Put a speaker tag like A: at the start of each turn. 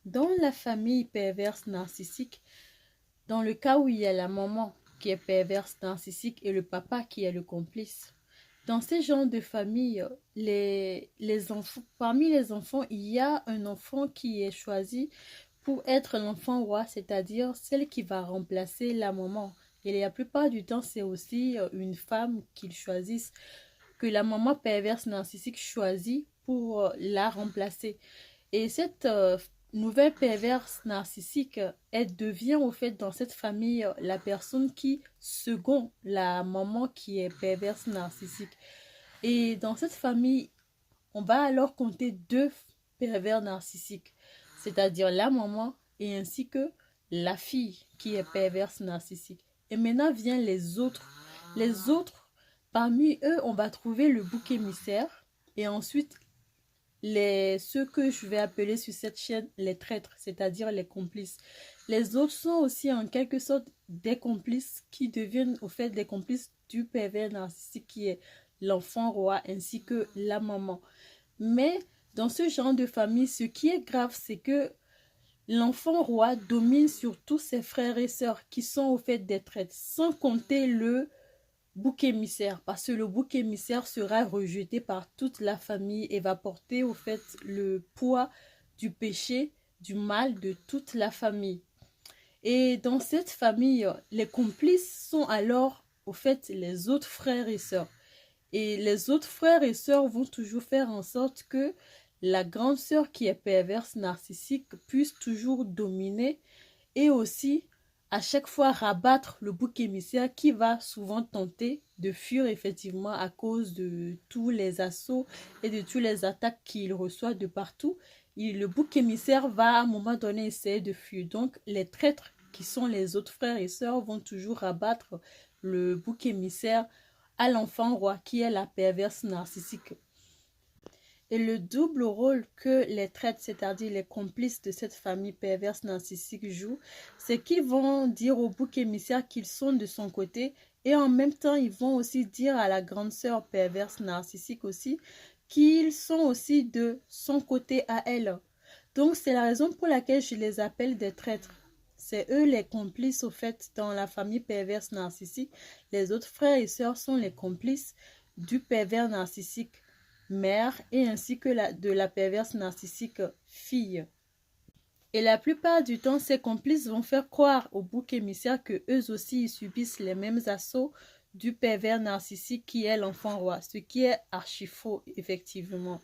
A: Dans la famille perverse narcissique, dans le cas où il y a la maman qui est perverse narcissique et le papa qui est le complice, dans ces genres de famille, les enfants, parmi les enfants, il y a un enfant qui est choisi pour être l'enfant roi, c'est-à-dire celle qui va remplacer la maman. Et la plupart du temps, c'est aussi une femme qu'ils choisissent, que la maman perverse narcissique choisit pour la remplacer. Et cette nouvelle perverse narcissique, elle devient au fait dans cette famille la personne qui second la maman qui est perverse narcissique. Et dans cette famille, on va alors compter deux pervers narcissiques, c'est-à-dire la maman et ainsi que la fille qui est perverse narcissique. Et maintenant viennent les autres. Les autres, parmi eux, on va trouver le bouc émissaire et ensuite ceux que je vais appeler sur cette chaîne les traîtres, c'est-à-dire les complices. Les autres sont aussi en quelque sorte des complices qui deviennent au fait des complices du pervers narcissique qui est l'enfant roi ainsi que la maman. Mais dans ce genre de famille, ce qui est grave, c'est que l'enfant roi domine sur tous ses frères et sœurs qui sont au fait des traîtres, sans compter le bouc émissaire, parce que le bouc émissaire sera rejeté par toute la famille et va porter au fait le poids du péché, du mal de toute la famille. Et dans cette famille, les complices sont alors au fait les autres frères et sœurs. Et les autres frères et sœurs vont toujours faire en sorte que la grande sœur qui est perverse narcissique puisse toujours dominer et aussi à chaque fois rabattre le bouc émissaire qui va souvent tenter de fuir effectivement à cause de tous les assauts et de toutes les attaques qu'il reçoit de partout. Et le bouc émissaire va à un moment donné essayer de fuir. Donc les traîtres qui sont les autres frères et sœurs vont toujours rabattre le bouc émissaire à l'enfant roi qui est la perverse narcissique. Et le double rôle que les traîtres, c'est-à-dire les complices de cette famille perverse narcissique jouent, c'est qu'ils vont dire au bouc émissaire qu'ils sont de son côté et en même temps, ils vont aussi dire à la grande sœur perverse narcissique aussi qu'ils sont aussi de son côté à elle. Donc, c'est la raison pour laquelle je les appelle des traîtres. C'est eux les complices au fait dans la famille perverse narcissique. Les autres frères et sœurs sont les complices du pervers narcissique mère et ainsi que de la perverse narcissique fille. Et la plupart du temps, ces complices vont faire croire au bouc émissaire que eux aussi ils subissent les mêmes assauts du pervers narcissique qui est l'enfant roi, ce qui est archi faux effectivement.